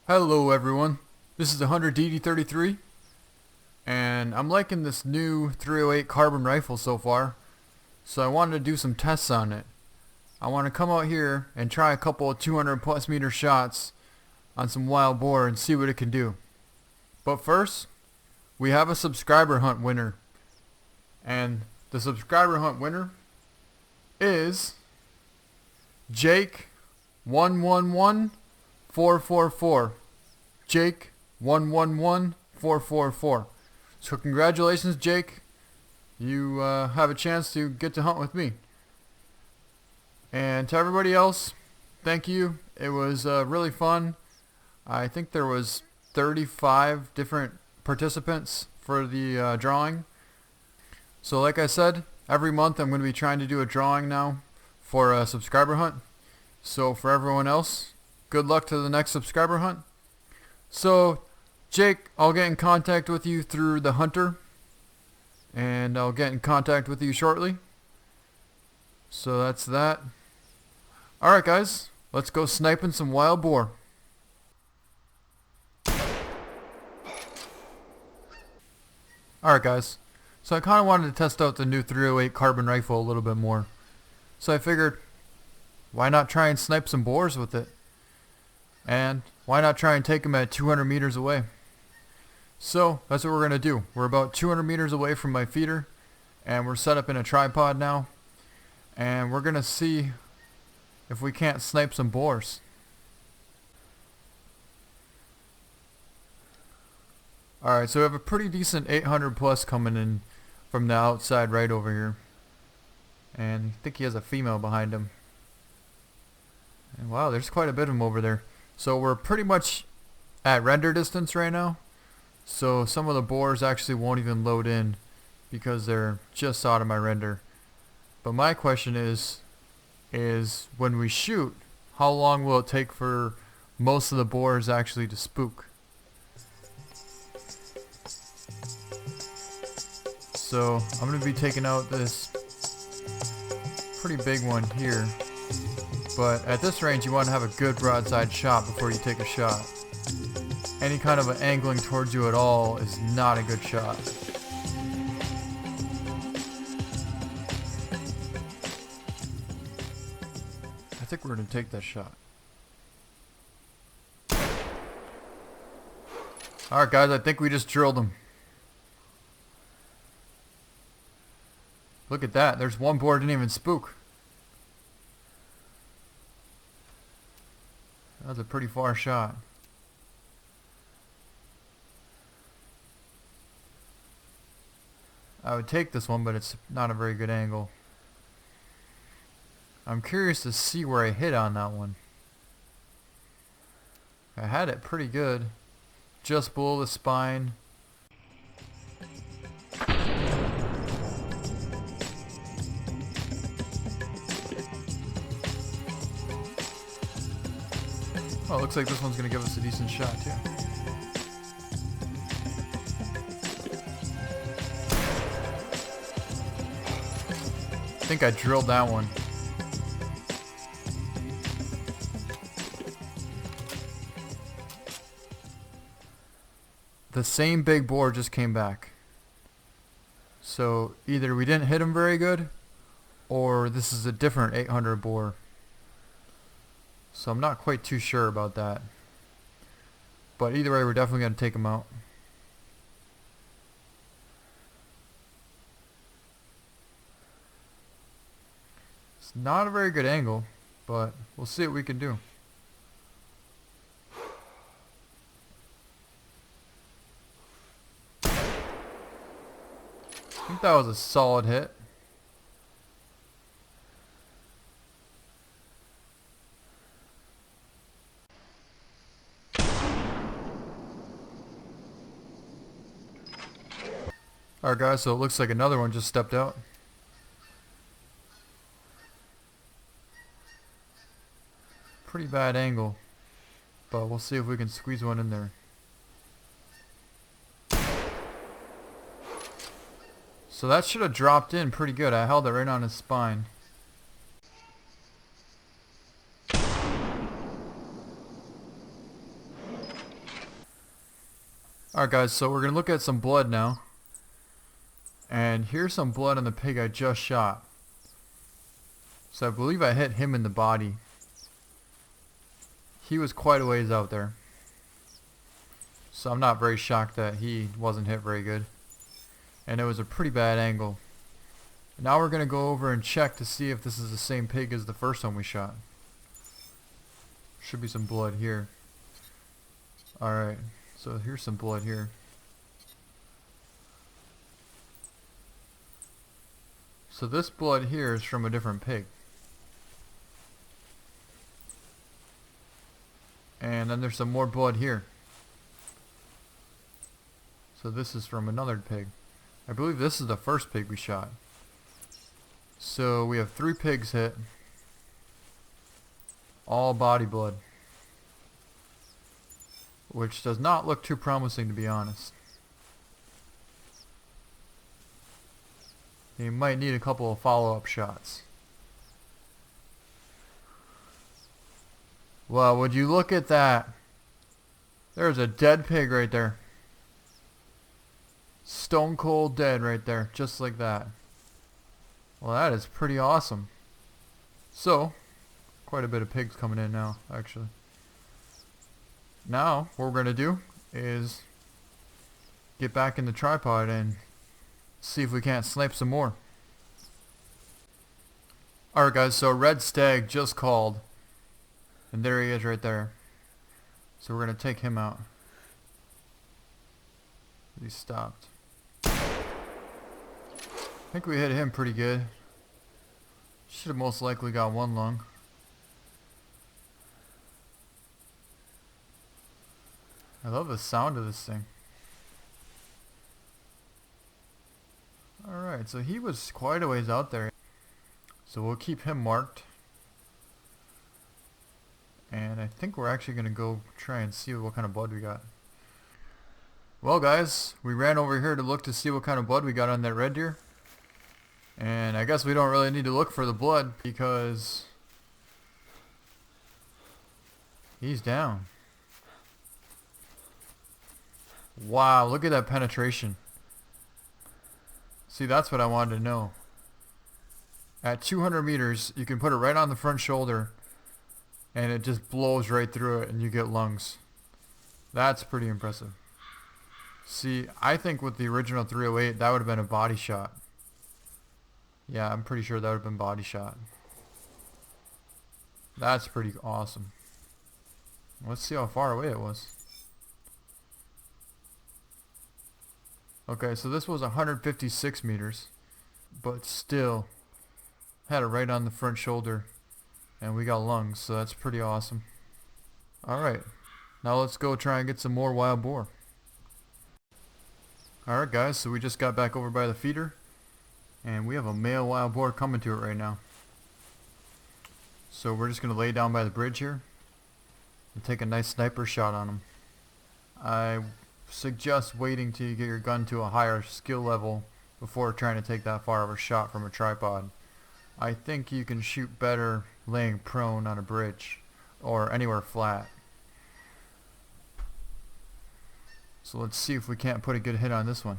Hello everyone, this is the Hunter DD33 and I'm liking this new 308 carbon rifle so far, so I wanted to do some tests on it. I want to come out here and try a couple of 200 plus meter shots on some wild boar and see what it can do. But first, we have a subscriber hunt winner, and the subscriber hunt winner is Jake 111444. Jake 111444. So congratulations, Jake. You have a chance to get to hunt with me. And to everybody else, thank you. It was really fun. I think there was 35 different participants for the drawing. So like I said, every month I'm going to be trying to do a drawing now for a subscriber hunt. So for everyone else, good luck to the next subscriber hunt. So Jake, I'll get in contact with you through the Hunter, and I'll get in contact with you shortly. So that's that. Alright guys, let's go sniping some wild boar. Alright guys, so I kind of wanted to test out the new 308 carbon rifle a little bit more. So I figured, why not try and snipe some boars with it? And why not try and take them at 200 meters away? So that's what we're going to do. We're about 200 meters away from my feeder, and we're set up in a tripod now, and we're going to see if we can't snipe some boars. Alright, so we have a pretty decent 800 plus coming in from the outside right over here, and I think he has a female behind him. And wow, there's quite a bit of them over there. So we're pretty much at render distance right now. So some of the boars actually won't even load in because they're just out of my render. But my question is when we shoot, how long will it take for most of the boars actually to spook? So I'm going to be taking out this pretty big one here. But at this range you want to have a good broadside shot before you take a shot. Any kind of an angling towards you at all is not a good shot. I think we're going to take that shot. Alright guys, I think we just drilled him. Look at that, there's one boar that didn't even spook. That was a pretty far shot. I would take this one, but it's not a very good angle. I'm curious to see where I hit on that one. I had it pretty good, just below the spine. Oh, looks like this one's going to give us a decent shot too. I think I drilled that one. The same big boar just came back. So either we didn't hit him very good, or this is a different 800 boar. So I'm not quite too sure about that. But either way, we're definitely going to take him out. It's not a very good angle, but we'll see what we can do. I think that was a solid hit. Alright guys, so it looks like another one just stepped out. Pretty bad angle, but we'll see if we can squeeze one in there. So that should have dropped in pretty good. I held it right on his spine. Alright guys, so we're going to look at some blood now. And here's some blood on the pig I just shot. So I believe I hit him in the body. He was quite a ways out there. So I'm not very shocked that he wasn't hit very good. And it was a pretty bad angle. Now we're going to go over and check to see if this is the same pig as the first one we shot. Should be some blood here. Alright, so here's some blood here. So this blood here is from a different pig. And then there's some more blood here. So this is from another pig. I believe this is the first pig we shot. So we have 3 pigs hit. All body blood. Which does not look too promising, to be honest. You might need a couple of follow-up shots. Well, would you look at that? There's a dead pig right there. Stone cold dead right there, just like that. Well, that is pretty awesome. So, quite a bit of pigs coming in now, actually. Now, what we're going to do is get back in the tripod and see if we can't snipe some more. Alright guys, so red stag just called. And there he is right there. So we're going to take him out. He stopped. I think we hit him pretty good. Should have most likely got 1 lung. I love the sound of this thing. Alright, so he was quite a ways out there. So we'll keep him marked. And I think we're actually going to go try and see what kind of blood we got. Well guys, we ran over here to look to see what kind of blood we got on that red deer. And I guess we don't really need to look for the blood because he's down. Wow, look at that penetration. See, that's what I wanted to know. At 200 meters, you can put it right on the front shoulder and it just blows right through it and you get lungs. That's pretty impressive. See, I think with the original 308, that would have been a body shot. Yeah, I'm pretty sure that would have been body shot. That's pretty awesome. Let's see how far away it was. Okay, so this was 156 meters, but still had it right on the front shoulder, and we got lungs, so that's pretty awesome. Alright, now let's go try and get some more wild boar. Alright guys, so we just got back over by the feeder, and we have a male wild boar coming to it right now. So we're just going to lay down by the bridge here and take a nice sniper shot on him. I suggest waiting till you get your gun to a higher skill level before trying to take that far of a shot from a tripod. I think you can shoot better laying prone on a bridge or anywhere flat. So let's see if we can't put a good hit on this one.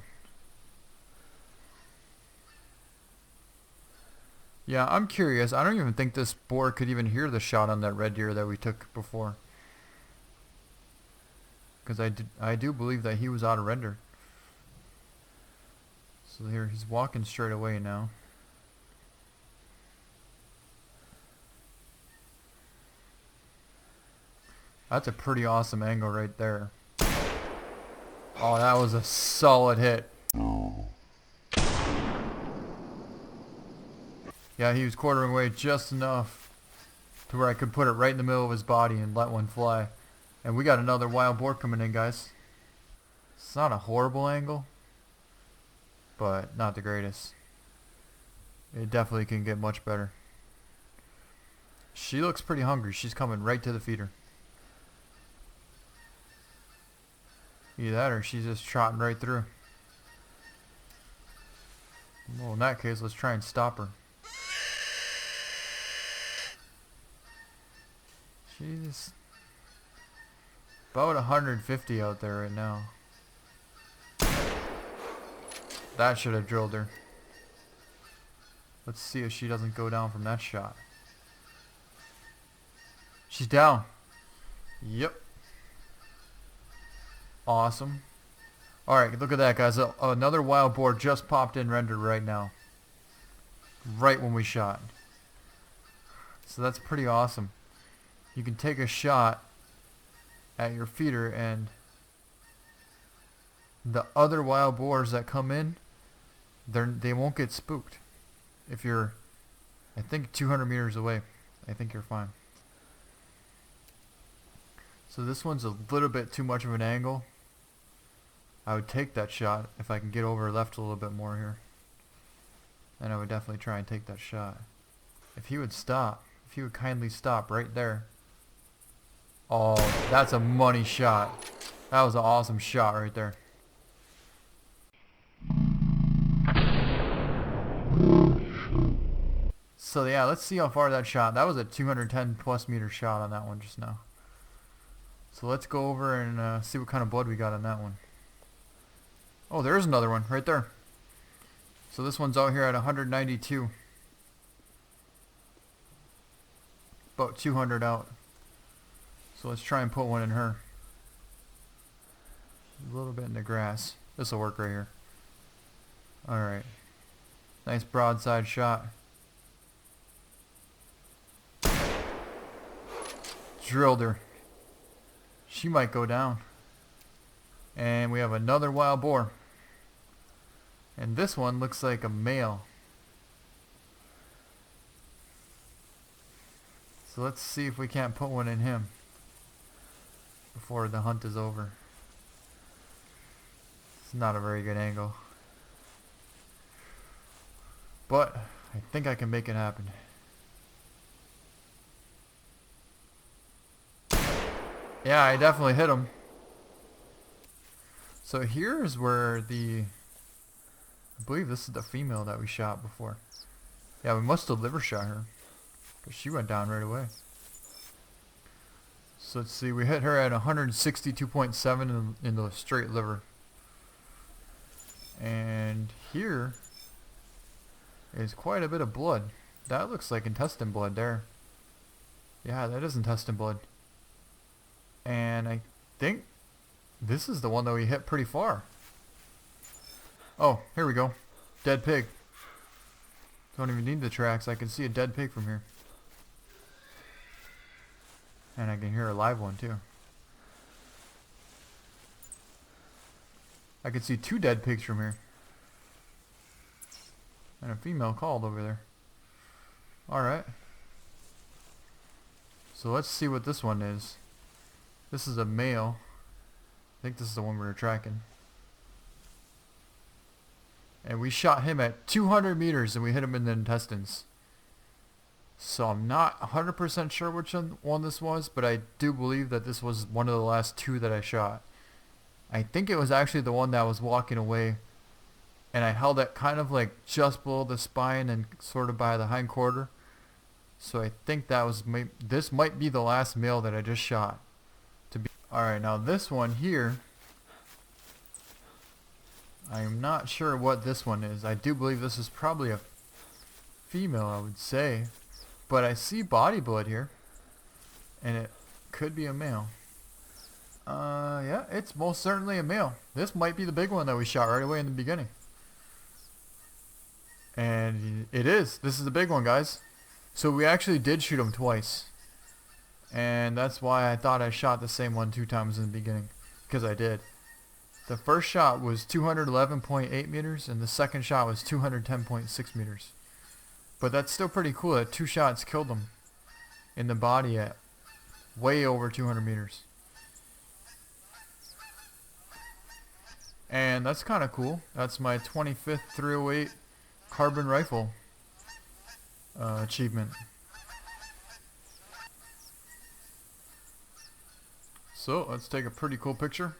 Yeah, I'm curious. I don't even think this boar could even hear the shot on that red deer that we took before. Because I do believe that he was out of render. So here, he's walking straight away now. That's a pretty awesome angle right there. Oh, that was a solid hit. Yeah, he was quartering away just enough to where I could put it right in the middle of his body and let one fly. And we got another wild boar coming in, guys. It's not a horrible angle, but not the greatest. It definitely can get much better. She looks pretty hungry. She's coming right to the feeder. Either that or she's just trotting right through. Well, in that case, let's try and stop her. She's about 150 out there right now. That should have drilled her. Let's see if she doesn't go down from that shot. She's down. Yep. Awesome. Alright, look at that, guys. Another wild boar just popped in rendered right now. Right when we shot. So that's pretty awesome. You can take a shot at your feeder and the other wild boars that come in, they won't get spooked. If you're, I think, 200 meters away, I think you're fine. So this one's a little bit too much of an angle. I would take that shot if I can get over left a little bit more here. And I would definitely try and take that shot. If he would stop, if he would kindly stop right there. Oh, that's a money shot. That was an awesome shot right there. So yeah, let's see how far that shot. That was a 210 plus meter shot on that one just now. So let's go over and see what kind of blood we got on that one. Oh, there's another one right there. So this one's out here at 192. About 200 out. So let's try and put one in her. A little bit in the grass. This will work right here. Alright. Nice broadside shot. Drilled her. She might go down. And we have another wild boar. And this one looks like a male. So let's see if we can't put one in him before the hunt is over. It's not a very good angle. But I think I can make it happen. Yeah, I definitely hit him. So here's where I believe this is the female that we shot before. Yeah, we must have liver shot her, because she went down right away. So let's see, we hit her at 162.7 in the straight liver. And here is quite a bit of blood. That looks like intestine blood there. Yeah, that is intestine blood. And I think this is the one that we hit pretty far. Oh, here we go. Dead pig. Don't even need the tracks. I can see a dead pig from here. And I can hear a live one too. I can see two dead pigs from here. And a female called over there. Alright. So let's see what this one is. This is a male. I think this is the one we were tracking. And we shot him at 200 meters and we hit him in the intestines. So I'm not 100% sure which one this was, but I do believe that this was one of the last two that I shot. I think it was actually the one that was walking away. And I held it kind of like just below the spine and sort of by the hind quarter. So I think that was, this might be the last male that I just shot. Alright, now this one here, I am not sure what this one is. I do believe this is probably a female, I would say. But I see body blood here. And it could be a male. Yeah, it's most certainly a male. This might be the big one that we shot right away in the beginning. And it is. This is the big one, guys. So we actually did shoot him twice. And that's why I thought I shot the same one 2 times in the beginning. Because I did. The first shot was 211.8 meters and the second shot was 210.6 meters. But that's still pretty cool that 2 shots killed him in the body at way over 200 meters. And that's kind of cool. That's my 25th 308 carbon rifle achievement. So let's take a pretty cool picture.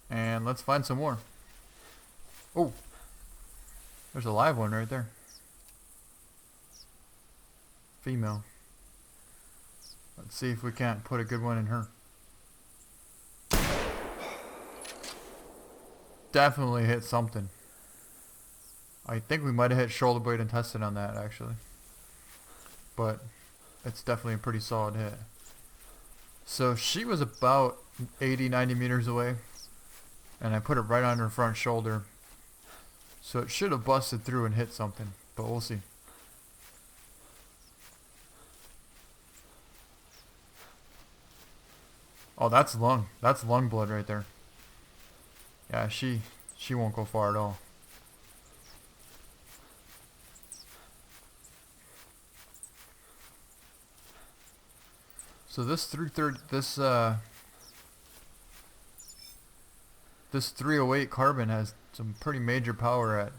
And let's find some more. Oh, there's a live one right there. Female. Let's see if we can't put a good one in her. definitely hit something. I think we might have hit shoulder blade and tested on that actually. But it's definitely a pretty solid hit. So she was about 80-90 meters away. And I put it right on her front shoulder. So it should have busted through and hit something. But we'll see. Oh, that's lung. That's lung blood right there. Yeah, she won't go far at all. So this 308 carbon has some pretty major power at.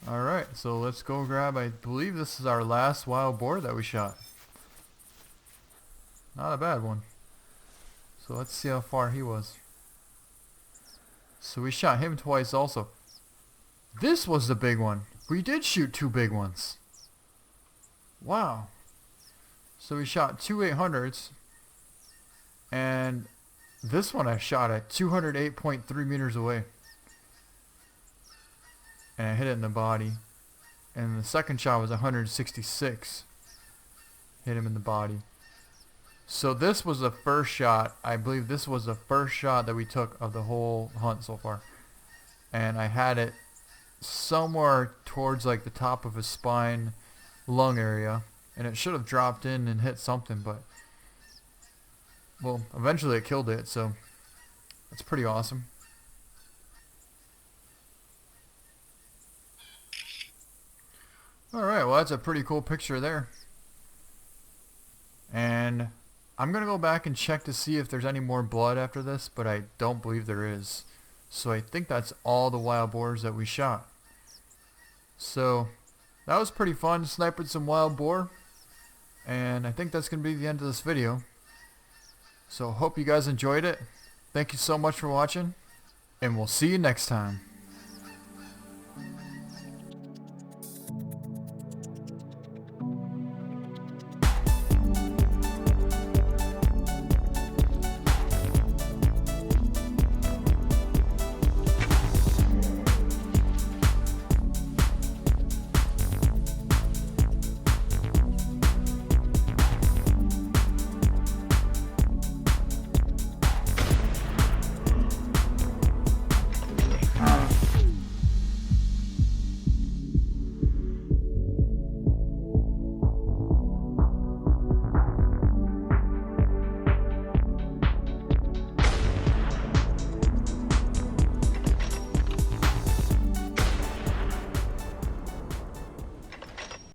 Alright, so let's go grab, I believe this is our last wild boar that we shot. Not a bad one. So let's see how far he was. So we shot him twice also. This was the big one. We did shoot 2 big ones. Wow. So we shot 2 800s. And this one I shot at 208.3 meters away. And I hit it in the body. And the second shot was 166. Hit him in the body. So this was the first shot. I believe this was the first shot that we took of the whole hunt so far. And I had it somewhere towards like the top of his spine, lung area. And it should have dropped in and hit something, but well, eventually it killed it, so that's pretty awesome. Alright, well that's a pretty cool picture there. And I'm going to go back and check to see if there's any more blood after this, but I don't believe there is. So I think that's all the wild boars that we shot. So that was pretty fun, sniping some wild boar. And I think that's going to be the end of this video. So hope you guys enjoyed it. Thank you so much for watching, and we'll see you next time.